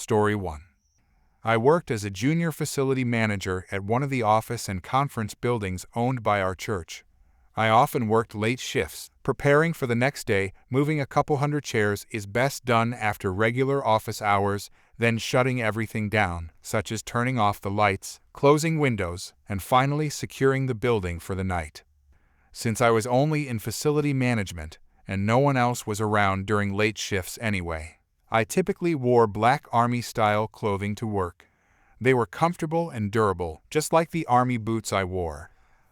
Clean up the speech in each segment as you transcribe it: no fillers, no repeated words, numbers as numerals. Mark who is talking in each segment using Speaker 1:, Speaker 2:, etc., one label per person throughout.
Speaker 1: Story 1. I worked as a junior facility manager at one of the office and conference buildings owned by our church. I often worked late shifts, preparing for the next day. Moving a couple hundred chairs is best done after regular office hours, then shutting everything down, such as turning off the lights, closing windows, and finally securing the building for the night. Since I was only in facility management, and no one else was around during late shifts anyway, I typically wore black Army-style clothing to work. They were comfortable and durable, just like the Army boots I wore.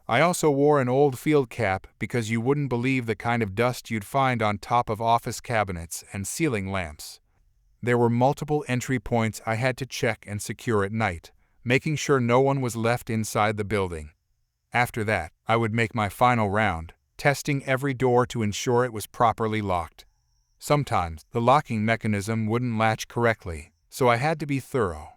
Speaker 1: I also wore an old field cap because you wouldn't believe the kind of dust you'd find on top of office cabinets and ceiling lamps. There were multiple entry points I had to check and secure at night, making sure no one was left inside the building. After that, I would make my final round, testing every door to ensure it was properly locked. Sometimes, the locking mechanism wouldn't latch correctly, so I had to be thorough.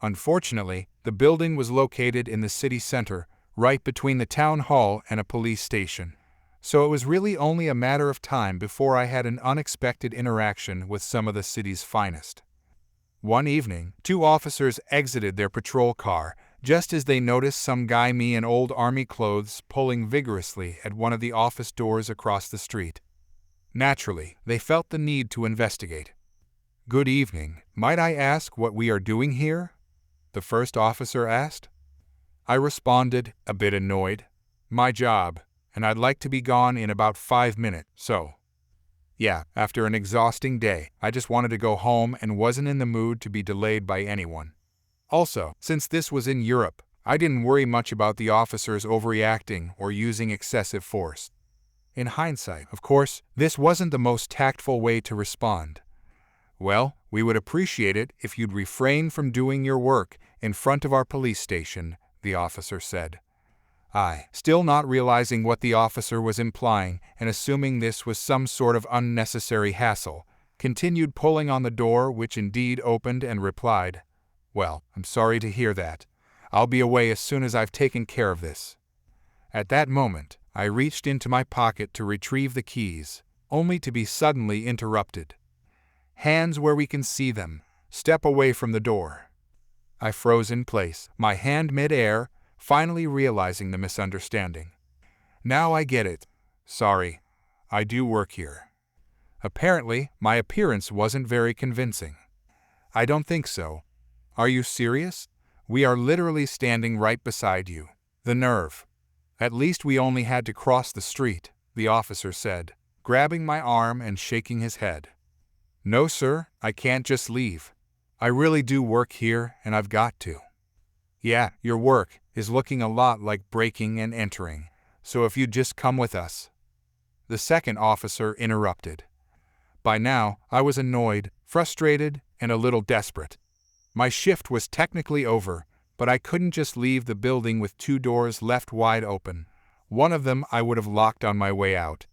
Speaker 1: Unfortunately, the building was located in the city center, right between the town hall and a police station, so it was really only a matter of time before I had an unexpected interaction with some of the city's finest. One evening, two officers exited their patrol car just as they noticed some guy in old Army clothes pulling vigorously at one of the office doors across the street. Naturally, they felt the need to investigate. "Good evening. Might I ask what we are doing here?" the first officer asked. I responded, a bit annoyed. "My job, and I'd like to be gone in about 5 minutes, so." Yeah, after an exhausting day, I just wanted to go home and wasn't in the mood to be delayed by anyone. Also, since this was in Europe, I didn't worry much about the officers overreacting or using excessive force. In hindsight, of course, this wasn't the most tactful way to respond. "Well, we would appreciate it if you'd refrain from doing your work in front of our police station," the officer said. I, still not realizing what the officer was implying and assuming this was some sort of unnecessary hassle, continued pulling on the door, which indeed opened, and replied, "Well, I'm sorry to hear that. I'll be away as soon as I've taken care of this." At that moment, I reached into my pocket to retrieve the keys, only to be suddenly interrupted. "Hands where we can see them. Step away from the door." I froze in place, my hand mid-air, finally realizing the misunderstanding. "Now I get it. Sorry. I do work here." Apparently, my appearance wasn't very convincing. "I don't think so. Are you serious? We are literally standing right beside you. The nerve." "At least we only had to cross the street," the officer said, grabbing my arm and shaking his head. "No, sir, I can't just leave. I really do work here, and I've got to." "Yeah, your work is looking a lot like breaking and entering, so if you'd just come with us." The second officer interrupted. By now, I was annoyed, frustrated, and a little desperate. My shift was technically over, but I couldn't just leave the building with two doors left wide open. One of them I would have locked on my way out.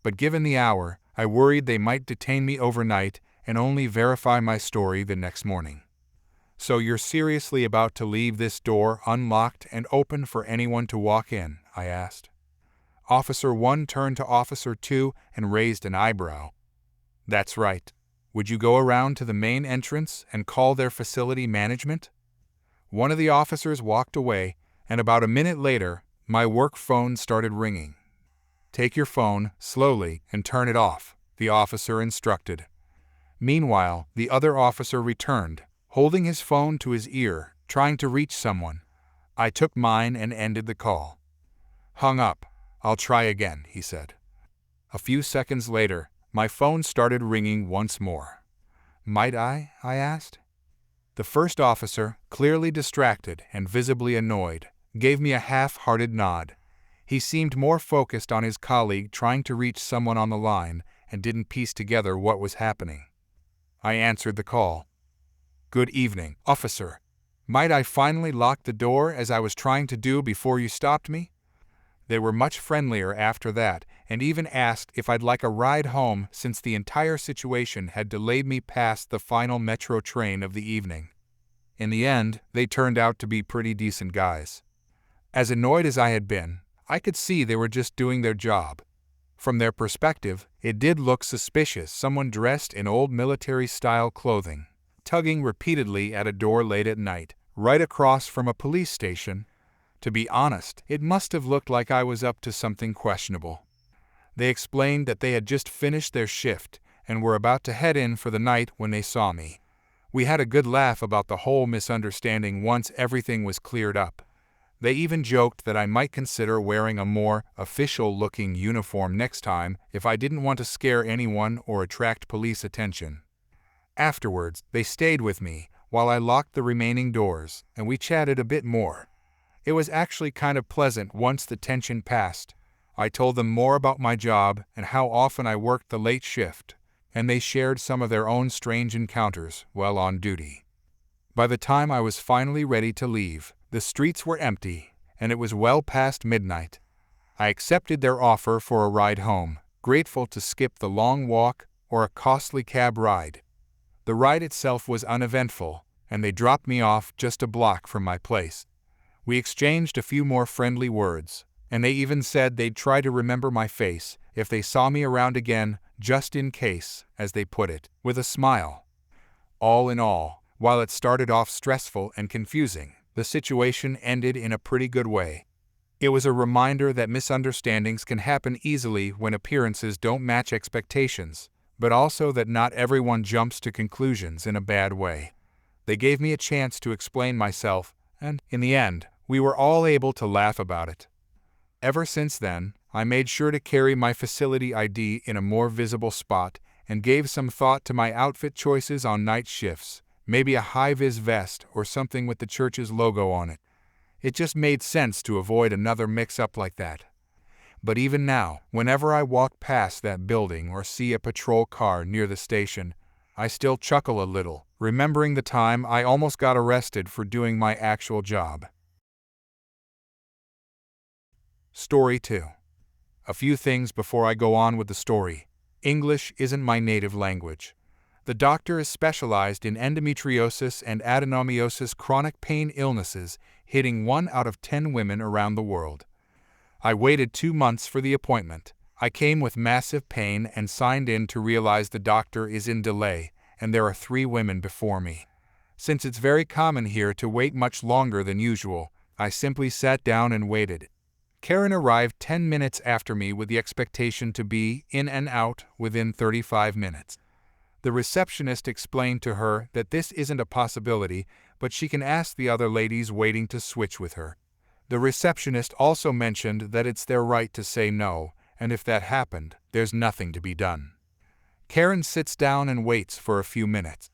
Speaker 1: But given the hour, I worried they might detain me overnight and only verify my story the next morning. "So you're seriously about to leave this door unlocked and open for anyone to walk in?" I asked. Officer 1 turned to Officer 2 and raised an eyebrow. "That's right. Would you go around to the main entrance and call their facility management?" One of the officers walked away, and about a minute later, my work phone started ringing. "Take your phone, slowly, and turn it off," the officer instructed. Meanwhile, the other officer returned, holding his phone to his ear, trying to reach someone. I took mine and ended the call. "Hung up. I'll try again," he said. A few seconds later, my phone started ringing once more. "Might I?" I asked. The first officer, clearly distracted and visibly annoyed, gave me a half-hearted nod. He seemed more focused on his colleague trying to reach someone on the line and didn't piece together what was happening. I answered the call. "Good evening, officer. Might I finally lock the door as I was trying to do before you stopped me?" They were much friendlier after that and even asked if I'd like a ride home since the entire situation had delayed me past the final metro train of the evening. In the end, they turned out to be pretty decent guys. As annoyed as I had been, I could see they were just doing their job. From their perspective, it did look suspicious, someone dressed in old military-style clothing, tugging repeatedly at a door late at night, right across from a police station. To be honest, it must have looked like I was up to something questionable. They explained that they had just finished their shift and were about to head in for the night when they saw me. We had a good laugh about the whole misunderstanding once everything was cleared up. They even joked that I might consider wearing a more official-looking uniform next time if I didn't want to scare anyone or attract police attention. Afterwards, they stayed with me while I locked the remaining doors, and we chatted a bit more. It was actually kind of pleasant once the tension passed. I told them more about my job and how often I worked the late shift, and they shared some of their own strange encounters while on duty. By the time I was finally ready to leave, the streets were empty, and it was well past midnight. I accepted their offer for a ride home, grateful to skip the long walk or a costly cab ride. The ride itself was uneventful, and they dropped me off just a block from my place. We exchanged a few more friendly words, and they even said they'd try to remember my face if they saw me around again, just in case, as they put it, with a smile. All in all, while it started off stressful and confusing, the situation ended in a pretty good way. It was a reminder that misunderstandings can happen easily when appearances don't match expectations, but also that not everyone jumps to conclusions in a bad way. They gave me a chance to explain myself, and, in the end, we were all able to laugh about it. Ever since then, I made sure to carry my facility ID in a more visible spot and gave some thought to my outfit choices on night shifts, maybe a high-vis vest or something with the church's logo on it. It just made sense to avoid another mix-up like that. But even now, whenever I walk past that building or see a patrol car near the station, I still chuckle a little, remembering the time I almost got arrested for doing my actual job. Story 2. A few things before I go on with the story. English isn't my native language. The doctor is specialized in endometriosis and adenomyosis chronic pain illnesses, hitting 1 out of 10 women around the world. I waited 2 months for the appointment. I came with massive pain and signed in to realize the doctor is in delay, and there are 3 women before me. Since it's very common here to wait much longer than usual, I simply sat down and waited. Karen arrived 10 minutes after me with the expectation to be in and out within 35 minutes. The receptionist explained to her that this isn't a possibility, but she can ask the other ladies waiting to switch with her. The receptionist also mentioned that it's their right to say no, and if that happened, there's nothing to be done. Karen sits down and waits for a few minutes.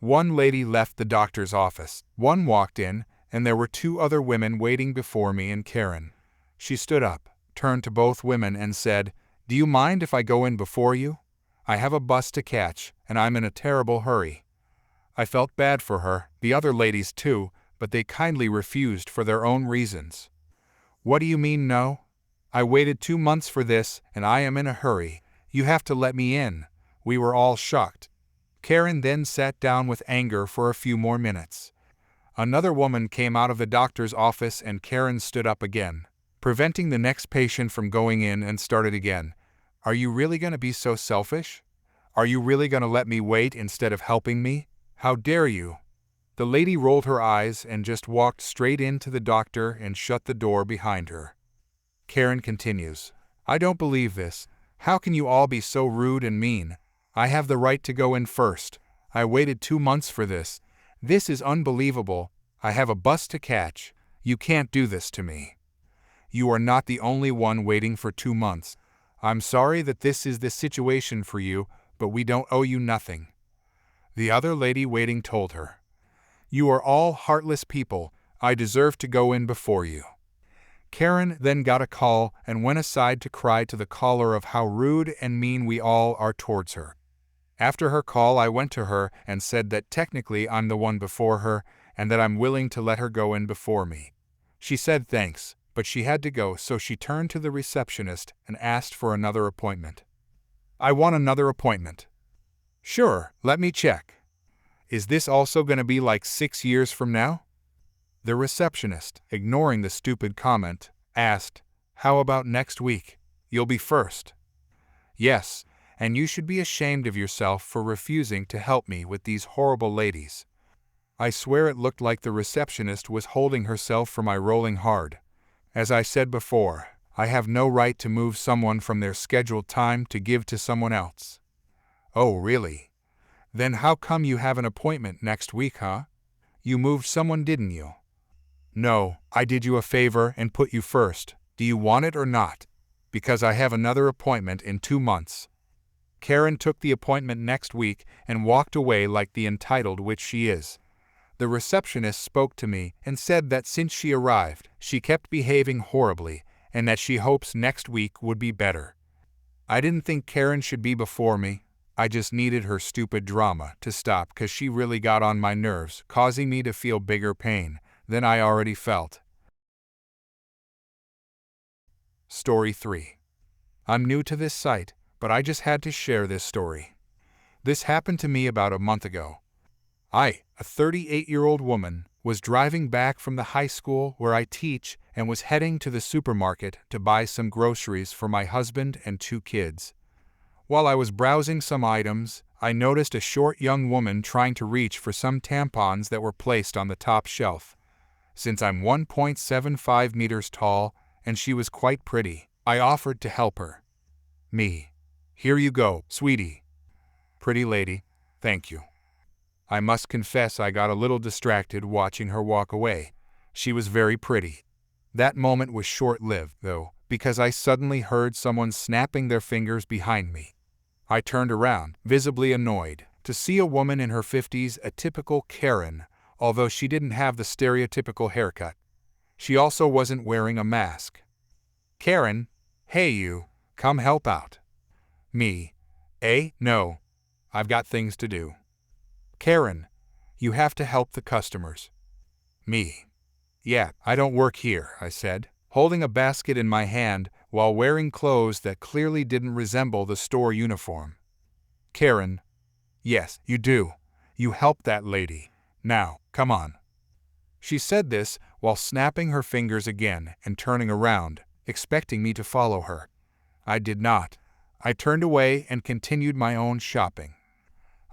Speaker 1: 1 lady left the doctor's office, 1 walked in, and there were 2 other women waiting before me and Karen. She stood up, turned to both women and said, "Do you mind if I go in before you? I have a bus to catch, and I'm in a terrible hurry." I felt bad for her, the other ladies too, but they kindly refused for their own reasons. "What do you mean no? I waited 2 months for this, and I am in a hurry. You have to let me in." We were all shocked. Karen then sat down with anger for a few more minutes. Another woman came out of the doctor's office and Karen stood up again, preventing the next patient from going in, and started again. "Are you really going to be so selfish? Are you really going to let me wait instead of helping me? How dare you?" The lady rolled her eyes and just walked straight into the doctor and shut the door behind her. Karen continues, "I don't believe this. How can you all be so rude and mean? I have the right to go in first. I waited 2 months for this. This is unbelievable. I have a bus to catch. You can't do this to me. You are not the only one waiting for 2 months. I'm sorry that this is the situation for you, but we don't owe you nothing." The other lady waiting told her, "You are all heartless people. I deserve to go in before you." Karen then got a call and went aside to cry to the caller of how rude and mean we all are towards her. After her call, I went to her and said that technically I'm the one before her and that I'm willing to let her go in before me. She said thanks, but she had to go, so she turned to the receptionist and asked for another appointment. "I want another appointment." "Sure, let me check. Is this also going to be like 6 years from now?" The receptionist, ignoring the stupid comment, asked, "How about next week? You'll be first." "Yes, and you should be ashamed of yourself for refusing to help me with these horrible ladies." I swear it looked like the receptionist was holding herself for my rolling hard. As I said before, I have no right to move someone from their scheduled time to give to someone else. "Oh, really? Then how come you have an appointment next week, huh? You moved someone, didn't you?" "No, I did you a favor and put you first. Do you want it or not? Because I have another appointment in 2 months." Karen took the appointment next week and walked away like the entitled witch she is. The receptionist spoke to me and said that since she arrived, she kept behaving horribly and that she hopes next week would be better. I didn't think Karen should be before me. I just needed her stupid drama to stop because she really got on my nerves, causing me to feel bigger pain than I already felt. Story 3. I'm new to this site, but I just had to share this story. This happened to me about a month ago. I, a 38-year-old woman, was driving back from the high school where I teach and was heading to the supermarket to buy some groceries for my husband and 2 kids. While I was browsing some items, I noticed a short young woman trying to reach for some tampons that were placed on the top shelf. Since I'm 1.75 meters tall and she was quite pretty, I offered to help her. Me. "Here you go, sweetie." "Pretty lady, thank you." I must confess I got a little distracted watching her walk away. She was very pretty. That moment was short-lived, though, because I suddenly heard someone snapping their fingers behind me. I turned around, visibly annoyed, to see a woman in her 50s, a typical Karen, although she didn't have the stereotypical haircut. She also wasn't wearing a mask. "Karen, hey you, come help out." Me. No, I've got things to do." "Karen, you have to help the customers." Me. "Yeah, I don't work here," I said, holding a basket in my hand while wearing clothes that clearly didn't resemble the store uniform. Karen. "Yes, you do. You help that lady. Now, come on." She said this while snapping her fingers again and turning around, expecting me to follow her. I did not. I turned away and continued my own shopping.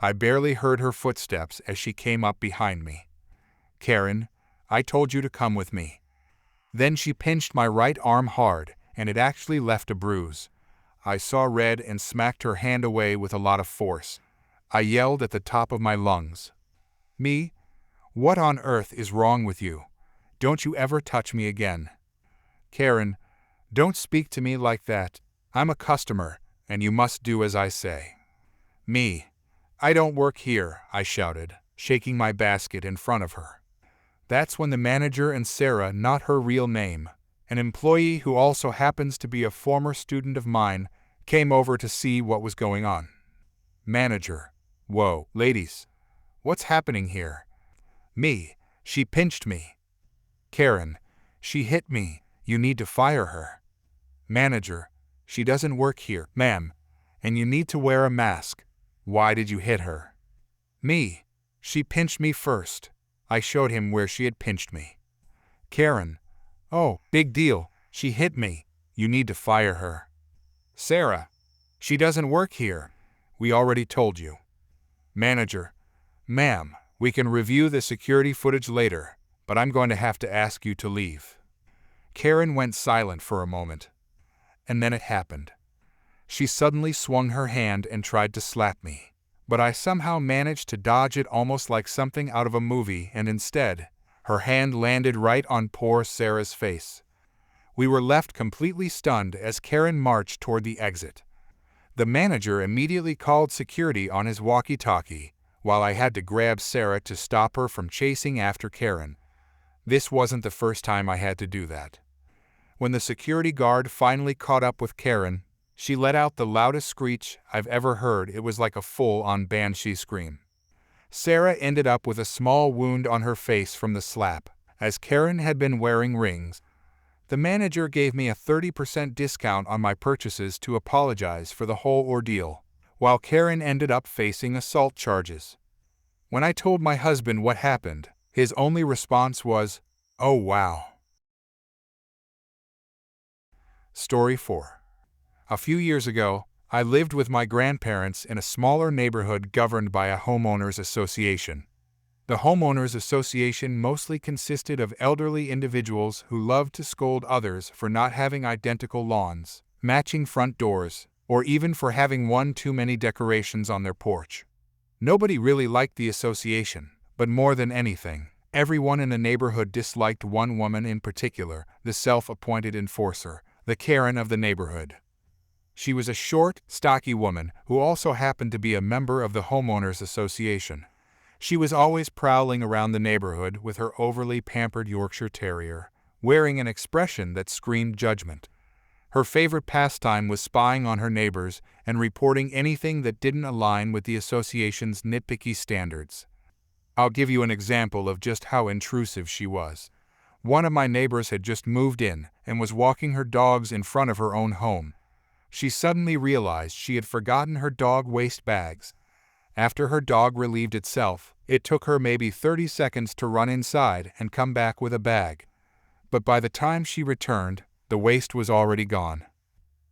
Speaker 1: I barely heard her footsteps as she came up behind me. "Karen, I told you to come with me." Then she pinched my right arm hard, and it actually left a bruise. I saw red and smacked her hand away with a lot of force. I yelled at the top of my lungs. "Me? What on earth is wrong with you? Don't you ever touch me again." "Karen, don't speak to me like that. I'm a customer, and you must do as I say." Me. "I don't work here," I shouted, shaking my basket in front of her. That's when the manager and Sarah, not her real name, an employee who also happens to be a former student of mine, came over to see what was going on. Manager. "Whoa, ladies. What's happening here?" Me. "She pinched me." Karen. "She hit me. You need to fire her." Manager. "She doesn't work here, ma'am, and you need to wear a mask. Why did you hit her?" Me. "She pinched me first." I showed him where she had pinched me. Karen. "Oh, big deal. She hit me. You need to fire her." Sarah. "She doesn't work here. We already told you." Manager. "Ma'am, we can review the security footage later, but I'm going to have to ask you to leave." Karen went silent for a moment. And then it happened. She suddenly swung her hand and tried to slap me, but I somehow managed to dodge it almost like something out of a movie, and instead, her hand landed right on poor Sarah's face. We were left completely stunned as Karen marched toward the exit. The manager immediately called security on his walkie-talkie, while I had to grab Sarah to stop her from chasing after Karen. This wasn't the first time I had to do that. When the security guard finally caught up with Karen, she let out the loudest screech I've ever heard. It was like a full-on banshee scream. Sarah ended up with a small wound on her face from the slap, as Karen had been wearing rings. The manager gave me a 30% discount on my purchases to apologize for the whole ordeal, while Karen ended up facing assault charges. When I told my husband what happened, his only response was, "Oh wow." Story 4. A few years ago, I lived with my grandparents in a smaller neighborhood governed by a homeowners association. The homeowners association mostly consisted of elderly individuals who loved to scold others for not having identical lawns, matching front doors, or even for having one too many decorations on their porch. Nobody really liked the association, but more than anything, everyone in the neighborhood disliked one woman in particular, the self-appointed enforcer, the Karen of the neighborhood. She was a short, stocky woman who also happened to be a member of the homeowners association. She was always prowling around the neighborhood with her overly pampered Yorkshire Terrier, wearing an expression that screamed judgment. Her favorite pastime was spying on her neighbors and reporting anything that didn't align with the association's nitpicky standards. I'll give you an example of just how intrusive she was. One of my neighbors had just moved in and was walking her dogs in front of her own home. She suddenly realized she had forgotten her dog waste bags. After her dog relieved itself, it took her maybe 30 seconds to run inside and come back with a bag. But by the time she returned, the waste was already gone.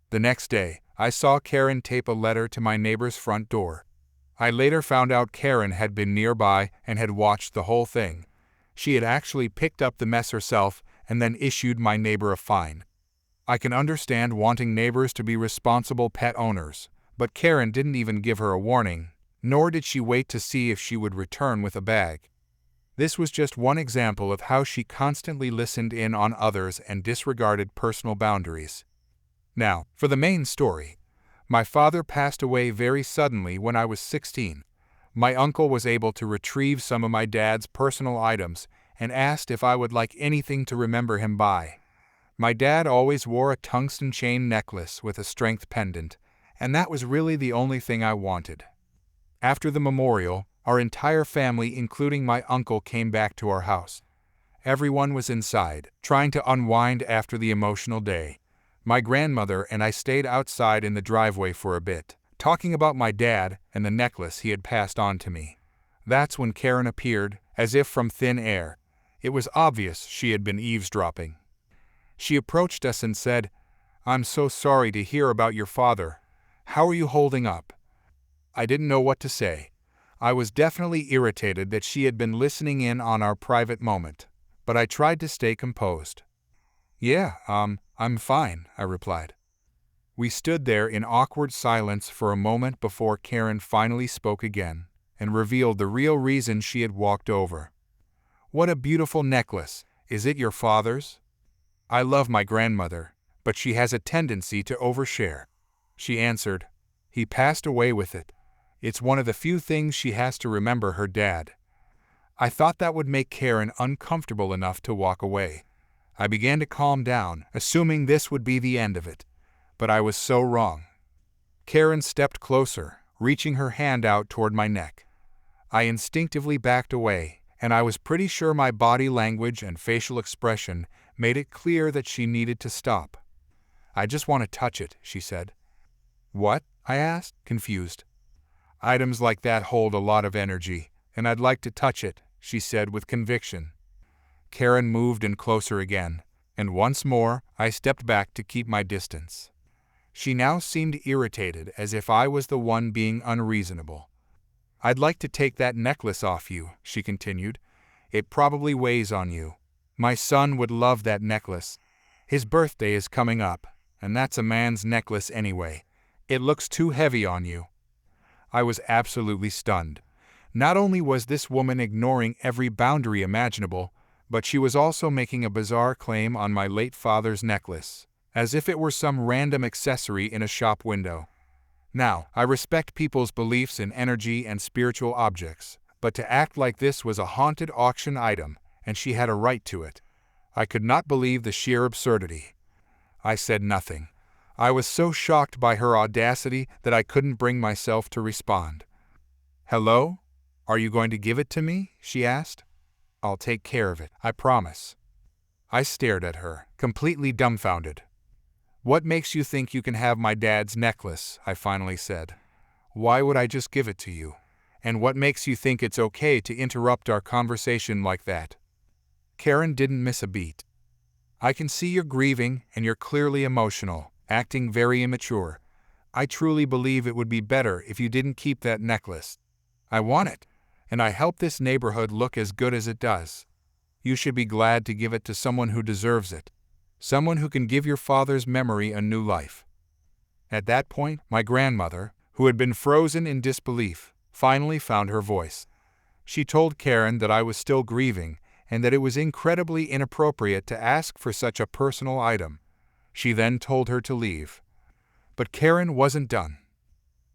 Speaker 1: The next day, I saw Karen tape a letter to my neighbor's front door. I later found out Karen had been nearby and had watched the whole thing. She had actually picked up the mess herself and then issued my neighbor a fine. I can understand wanting neighbors to be responsible pet owners, but Karen didn't even give her a warning, nor did she wait to see if she would return with a bag. This was just one example of how she constantly listened in on others and disregarded personal boundaries. Now, for the main story. My father passed away very suddenly when I was 16. My uncle was able to retrieve some of my dad's personal items and asked if I would like anything to remember him by. My dad always wore a tungsten chain necklace with a strength pendant, and that was really the only thing I wanted. After the memorial, our entire family, including my uncle, came back to our house. Everyone was inside, trying to unwind after the emotional day. My grandmother and I stayed outside in the driveway for a bit, talking about my dad and the necklace he had passed on to me. That's when Karen appeared, as if from thin air. It was obvious she had been eavesdropping. She approached us and said, "I'm so sorry to hear about your father. How are you holding up?" I didn't know what to say. I was definitely irritated that she had been listening in on our private moment, but I tried to stay composed. "Yeah, I'm fine," I replied. We stood there in awkward silence for a moment before Karen finally spoke again and revealed the real reason she had walked over. "What a beautiful necklace. Is it your father's?" "I love my grandmother, but she has a tendency to overshare," she answered. "He passed away with it. It's one of the few things she has to remember her dad." I thought that would make Karen uncomfortable enough to walk away. I began to calm down, assuming this would be the end of it. But I was so wrong. Karen stepped closer, reaching her hand out toward my neck. I instinctively backed away, and I was pretty sure my body language and facial expression made it clear that she needed to stop. "I just want to touch it," she said. "What?" I asked, confused. "Items like that hold a lot of energy, and I'd like to touch it," she said with conviction. Karen moved in closer again, and once more I stepped back to keep my distance. She now seemed irritated, as if I was the one being unreasonable. "I'd like to take that necklace off you," she continued. "It probably weighs on you. My son would love that necklace. His birthday is coming up, and that's a man's necklace anyway. It looks too heavy on you." I was absolutely stunned. Not only was this woman ignoring every boundary imaginable, but she was also making a bizarre claim on my late father's necklace, as if it were some random accessory in a shop window. Now, I respect people's beliefs in energy and spiritual objects, but to act like this was a haunted auction item, and she had a right to it. I could not believe the sheer absurdity. I said nothing. I was so shocked by her audacity that I couldn't bring myself to respond. "Hello? Are you going to give it to me?" she asked. "I'll take care of it, I promise." I stared at her, completely dumbfounded. "What makes you think you can have my dad's necklace?" I finally said. "Why would I just give it to you? And what makes you think it's okay to interrupt our conversation like that?" Karen didn't miss a beat. "I can see you're grieving and you're clearly emotional, acting very immature. I truly believe it would be better if you didn't keep that necklace. I want it, and I help this neighborhood look as good as it does. You should be glad to give it to someone who deserves it. Someone who can give your father's memory a new life." At that point, my grandmother, who had been frozen in disbelief, finally found her voice. She told Karen that I was still grieving and that it was incredibly inappropriate to ask for such a personal item. She then told her to leave. But Karen wasn't done.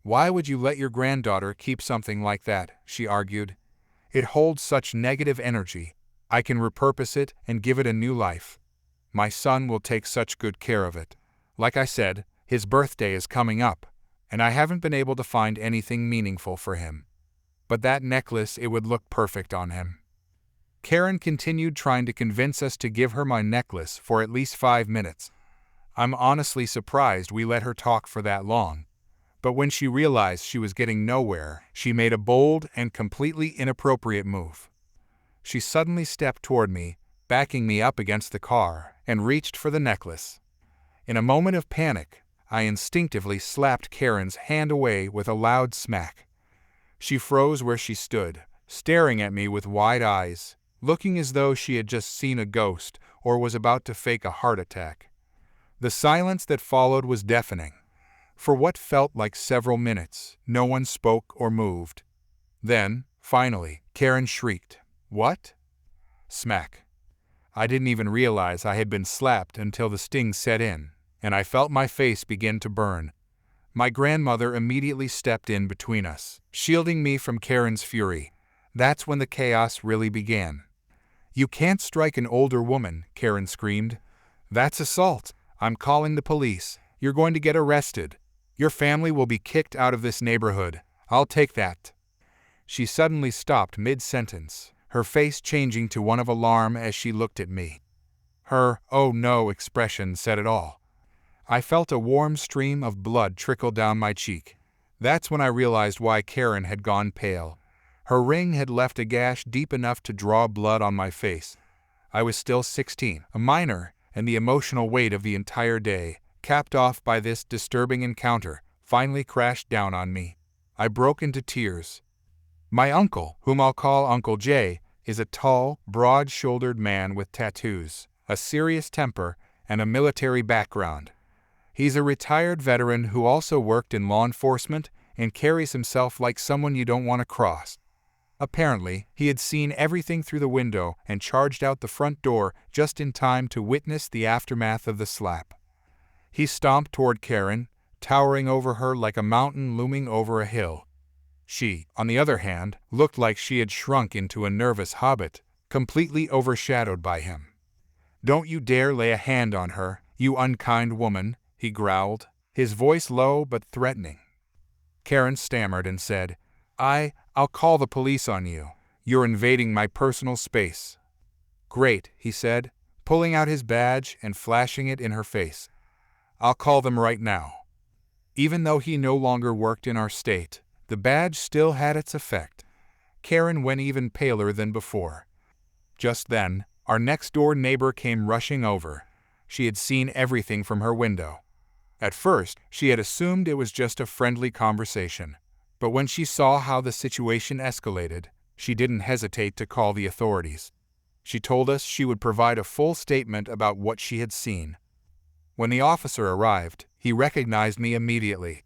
Speaker 1: "Why would you let your granddaughter keep something like that?" she argued. "It holds such negative energy. I can repurpose it and give it a new life. My son will take such good care of it. Like I said, his birthday is coming up, and I haven't been able to find anything meaningful for him. But that necklace, it would look perfect on him." Karen continued trying to convince us to give her my necklace for at least 5 minutes. I'm honestly surprised we let her talk for that long. But when she realized she was getting nowhere, she made a bold and completely inappropriate move. She suddenly stepped toward me, backing me up against the car, and reached for the necklace. In a moment of panic, I instinctively slapped Karen's hand away with a loud smack. She froze where she stood, staring at me with wide eyes, looking as though she had just seen a ghost or was about to fake a heart attack. The silence that followed was deafening. For what felt like several minutes, no one spoke or moved. Then, finally, Karen shrieked, "What?" Smack. I didn't even realize I had been slapped until the sting set in, and I felt my face begin to burn. My grandmother immediately stepped in between us, shielding me from Karen's fury. That's when the chaos really began. "You can't strike an older woman," Karen screamed. "That's assault. I'm calling the police. You're going to get arrested. Your family will be kicked out of this neighborhood. I'll take that." She suddenly stopped mid-sentence, her face changing to one of alarm as she looked at me. Her "oh no" expression said it all. I felt a warm stream of blood trickle down my cheek. That's when I realized why Karen had gone pale. Her ring had left a gash deep enough to draw blood on my face. I was still 16, a minor, and the emotional weight of the entire day, capped off by this disturbing encounter, finally crashed down on me. I broke into tears. My uncle, whom I'll call Uncle Jay, is a tall, broad-shouldered man with tattoos, a serious temper, and a military background. He's a retired veteran who also worked in law enforcement and carries himself like someone you don't want to cross. Apparently, he had seen everything through the window and charged out the front door just in time to witness the aftermath of the slap. He stomped toward Karen, towering over her like a mountain looming over a hill. She, on the other hand, looked like she had shrunk into a nervous hobbit, completely overshadowed by him. "Don't you dare lay a hand on her, you unkind woman," he growled, his voice low but threatening. Karen stammered and said, I'll call the police on you. You're invading my personal space." "Great," he said, pulling out his badge and flashing it in her face. "I'll call them right now." Even though he no longer worked in our state, the badge still had its effect. Karen went even paler than before. Just then, our next-door neighbor came rushing over. She had seen everything from her window. At first, she had assumed it was just a friendly conversation. But when she saw how the situation escalated, she didn't hesitate to call the authorities. She told us she would provide a full statement about what she had seen. When the officer arrived, he recognized me immediately.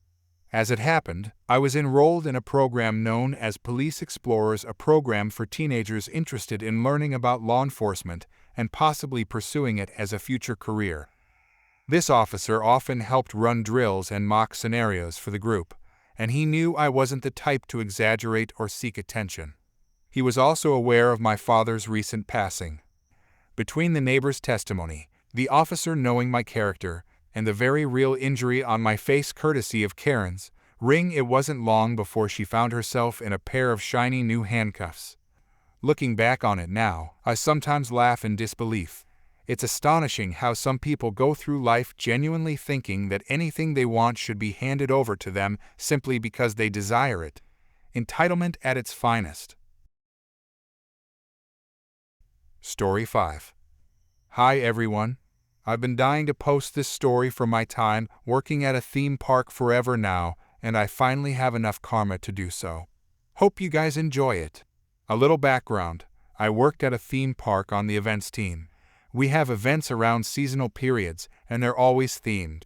Speaker 1: As it happened, I was enrolled in a program known as Police Explorers, a program for teenagers interested in learning about law enforcement and possibly pursuing it as a future career. This officer often helped run drills and mock scenarios for the group, and he knew I wasn't the type to exaggerate or seek attention. He was also aware of my father's recent passing. Between the neighbor's testimony, the officer knowing my character, and the very real injury on my face courtesy of Karen's ring, it wasn't long before she found herself in a pair of shiny new handcuffs. Looking back on it now, I sometimes laugh in disbelief. It's astonishing how some people go through life genuinely thinking that anything they want should be handed over to them simply because they desire it. Entitlement at its finest. Story 5. Hi everyone. I've been dying to post this story from my time working at a theme park forever now, and I finally have enough karma to do so. Hope you guys enjoy it. A little background. I worked at a theme park on the events team. We have events around seasonal periods, and they're always themed.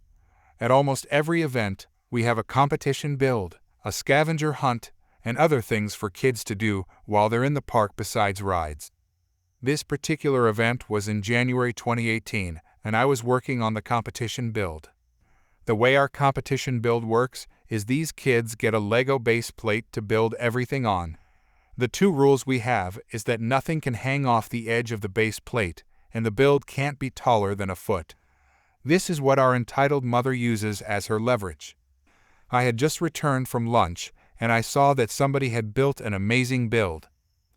Speaker 1: At almost every event, we have a competition build, a scavenger hunt, and other things for kids to do while they're in the park besides rides. This particular event was in January 2018, and I was working on the competition build. The way our competition build works is these kids get a Lego base plate to build everything on. The two rules we have is that nothing can hang off the edge of the base plate, and the build can't be taller than a foot. This is what our entitled mother uses as her leverage. I had just returned from lunch, and I saw that somebody had built an amazing build.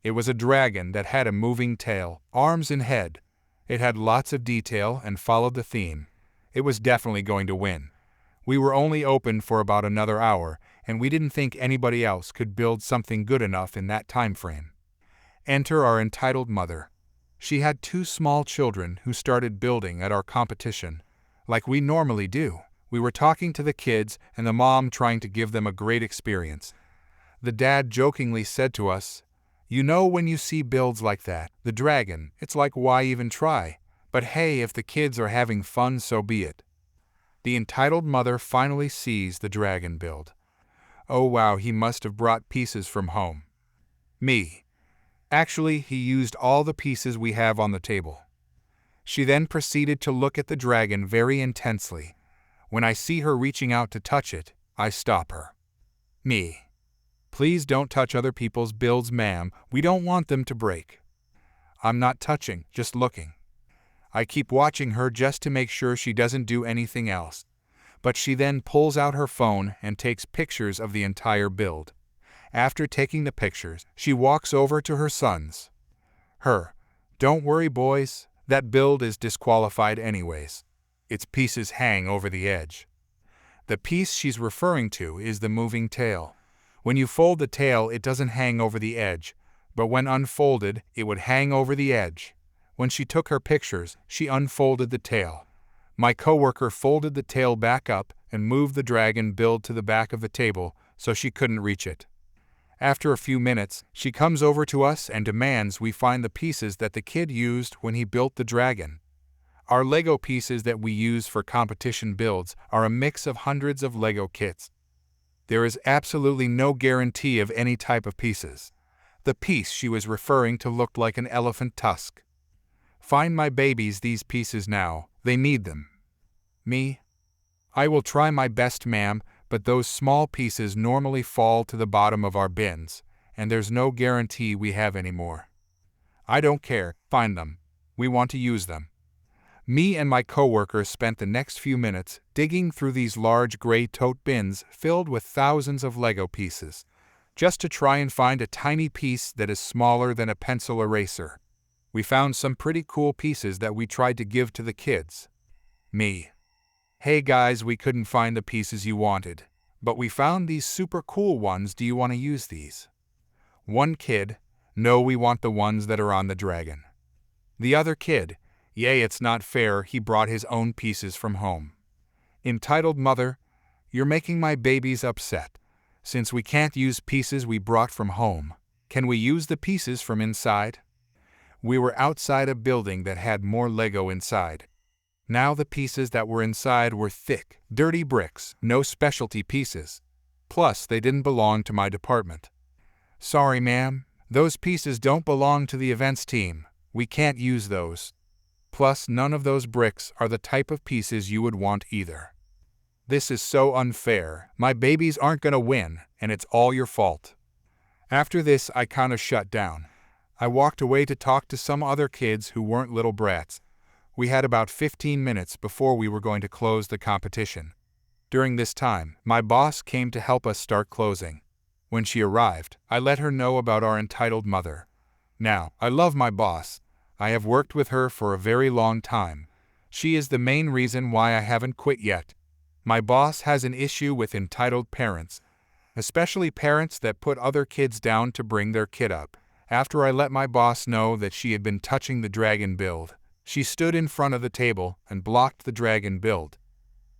Speaker 1: It was a dragon that had a moving tail, arms and head. It had lots of detail and followed the theme. It was definitely going to win. We were only open for about another hour, and we didn't think anybody else could build something good enough in that time frame. Enter our entitled mother. She had 2 small children who started building at our competition. Like we normally do, we were talking to the kids and the mom trying to give them a great experience. The dad jokingly said to us, "You know, when you see builds like that, the dragon, it's like, why even try? But hey, if the kids are having fun, so be it." The entitled mother finally sees the dragon build. Oh wow, he must have brought pieces from home. Me. Actually, he used all the pieces we have on the table. She then proceeded to look at the dragon very intensely. When I see her reaching out to touch it, I stop her. Me. Please don't touch other people's builds, ma'am. We don't want them to break. I'm not touching, just looking. I keep watching her just to make sure she doesn't do anything else. But she then pulls out her phone and takes pictures of the entire build. After taking the pictures, she walks over to her sons. "Don't worry, boys, that build is disqualified anyways. Its pieces hang over the edge." The piece she's referring to is the moving tail. When you fold the tail, it doesn't hang over the edge, but when unfolded, it would hang over the edge. When she took her pictures, she unfolded the tail. My coworker folded the tail back up and moved the dragon build to the back of the table so she couldn't reach it. After a few minutes, she comes over to us and demands we find the pieces that the kid used when he built the dragon. Our Lego pieces that we use for competition builds are a mix of hundreds of Lego kits. There is absolutely no guarantee of any type of pieces. The piece she was referring to looked like an elephant tusk. Find my babies these pieces now, they need them. Me? I will try my best, ma'am, but those small pieces normally fall to the bottom of our bins, and there's no guarantee we have any more. I don't care, find them. We want to use them. Me and my coworker spent the next few minutes digging through these large gray tote bins filled with thousands of Lego pieces, just to try and find a tiny piece that is smaller than a pencil eraser. We found some pretty cool pieces that we tried to give to the kids. Me. "Hey guys, we couldn't find the pieces you wanted, but we found these super cool ones. Do you want to use these?" One kid, "No, we want the ones that are on the dragon." The other kid, "Yay, it's not fair, he brought his own pieces from home." Entitled mother, "You're making my babies upset. Since we can't use pieces we brought from home, can we use the pieces from inside?" We were outside a building that had more Lego inside. Now the pieces that were inside were thick, dirty bricks, no specialty pieces. Plus, they didn't belong to my department. "Sorry, ma'am, those pieces don't belong to the events team. We can't use those. Plus, none of those bricks are the type of pieces you would want either. This is so unfair. My babies aren't gonna win, and it's all your fault." After this, I kinda shut down. I walked away to talk to some other kids who weren't little brats. We had about 15 minutes before we were going to close the competition. During this time, my boss came to help us start closing. When she arrived, I let her know about our entitled mother. Now, I love my boss. I have worked with her for a very long time. She is the main reason why I haven't quit yet. My boss has an issue with entitled parents, especially parents that put other kids down to bring their kid up. After I let my boss know that she had been touching the dragon build, She stood in front of the table and blocked the dragon build.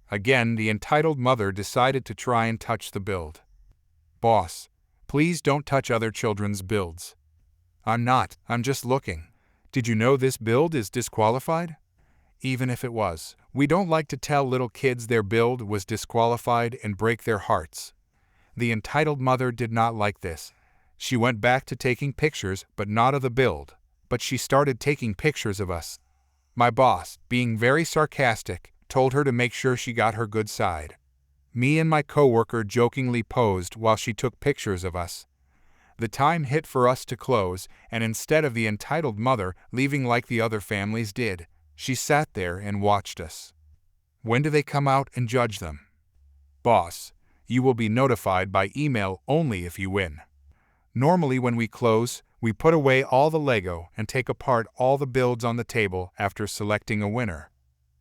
Speaker 1: Again, the entitled mother decided to try and touch the build. Boss, please don't touch other children's builds. I'm just looking. Did you know this build is disqualified? Even if it was, we don't like to tell little kids their build was disqualified and break their hearts. The entitled mother did not like this. She went back to taking pictures, but not of the build, but she started taking pictures of us. My boss, being very sarcastic, told her to make sure she got her good side. Me and my coworker jokingly posed while she took pictures of us. The time hit for us to close, and instead of the entitled mother leaving like the other families did, she sat there and watched us. When do they come out and judge them? Boss, you will be notified by email only if you win. Normally when we close, we put away all the Lego and take apart all the builds on the table after selecting a winner.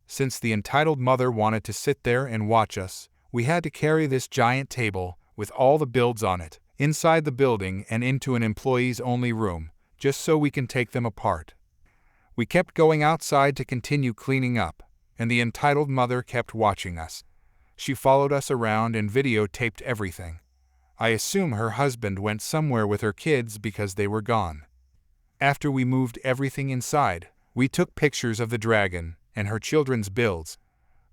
Speaker 1: Since the entitled mother wanted to sit there and watch us, we had to carry this giant table with all the builds on it inside the building and into an employees-only room, just so we can take them apart. We kept going outside to continue cleaning up, and the entitled mother kept watching us. She followed us around and videotaped everything. I assume her husband went somewhere with her kids because they were gone. After we moved everything inside, we took pictures of the dragon and her children's builds.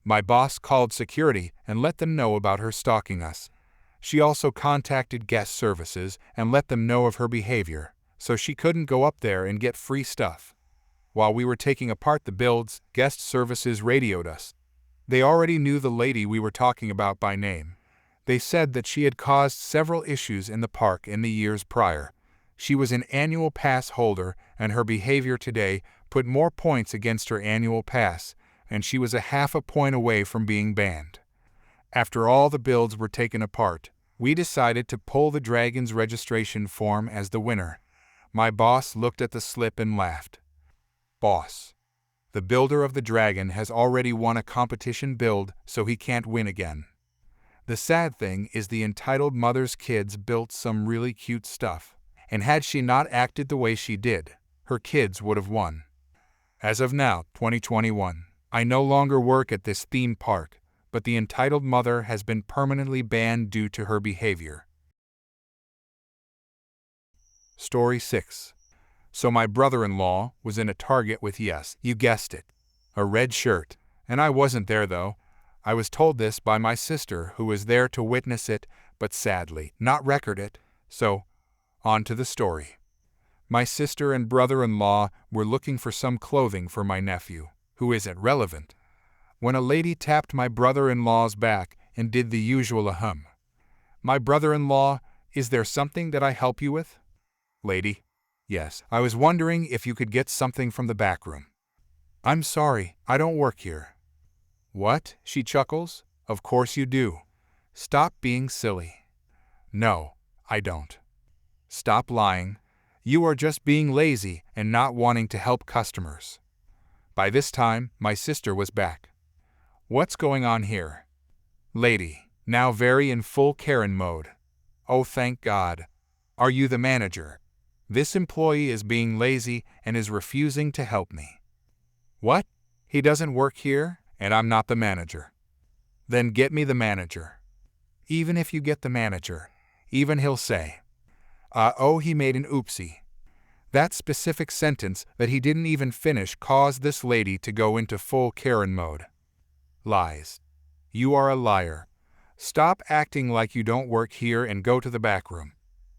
Speaker 1: My boss called security and let them know about her stalking us. She also contacted guest services and let them know of her behavior, so she couldn't go up there and get free stuff. While we were taking apart the builds, guest services radioed us. They already knew the lady we were talking about by name. They said that she had caused several issues in the park in the years prior. She was an annual pass holder, and her behavior today put more points against her annual pass, and she was a half a point away from being banned. After all the builds were taken apart, we decided to pull the dragon's registration form as the winner. My boss looked at the slip and laughed. Boss, the builder of the dragon has already won a competition build, so he can't win again. The sad thing is the entitled mother's kids built some really cute stuff, and had she not acted the way she did, her kids would have won. As of now, 2021, I no longer work at this theme park, but the entitled mother has been permanently banned due to her behavior. Story 6. So my brother-in-law was in a Target with, yes, you guessed it, a red shirt, and I wasn't there though. I was told this by my sister who was there to witness it, but sadly not record it, so on to the story. My sister and brother-in-law were looking for some clothing for my nephew, who isn't relevant, when a lady tapped my brother-in-law's back and did the usual ahem. My brother-in-law, is there something that I help you with? Lady, yes, I was wondering if you could get something from the back room. I'm sorry, I don't work here. What? She chuckles. Of course you do. Stop being silly. No, I don't. Stop lying. You are just being lazy and not wanting to help customers. By this time, my sister was back. What's going on here? Lady, now very in full Karen mode. Oh, thank God. Are you the manager? This employee is being lazy and is refusing to help me. What? He doesn't work here, and I'm not the manager. Then get me the manager. Even if you get the manager, even he'll say, oh, he made an oopsie. That specific sentence that he didn't even finish caused this lady to go into full Karen mode. Lies. You are a liar. Stop acting like you don't work here and go to the back room,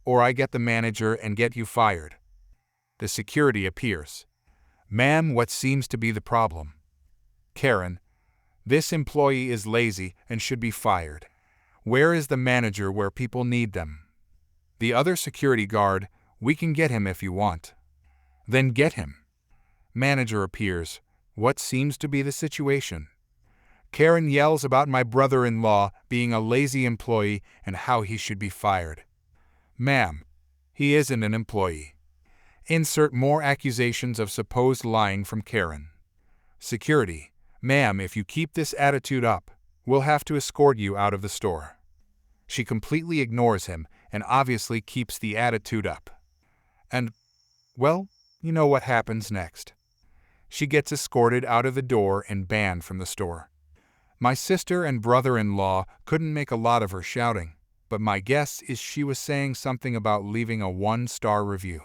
Speaker 1: or I get the manager and get you fired. The security appears. Ma'am, what seems to be the problem? Karen, this employee is lazy and should be fired. Where is the manager where people need them? The other security guard, we can get him if you want. Then get him. Manager appears. What seems to be the situation? Karen yells about my brother-in-law being a lazy employee and how he should be fired. Ma'am, he isn't an employee. Insert more accusations of supposed lying from Karen. Security, ma'am, if you keep this attitude up, we'll have to escort you out of the store. She completely ignores him and obviously keeps the attitude up. And, well, you know what happens next. she gets escorted out of the door and banned from the store. My sister and brother-in-law couldn't make a lot of her shouting, but my guess is she was saying something about leaving a 1-star review.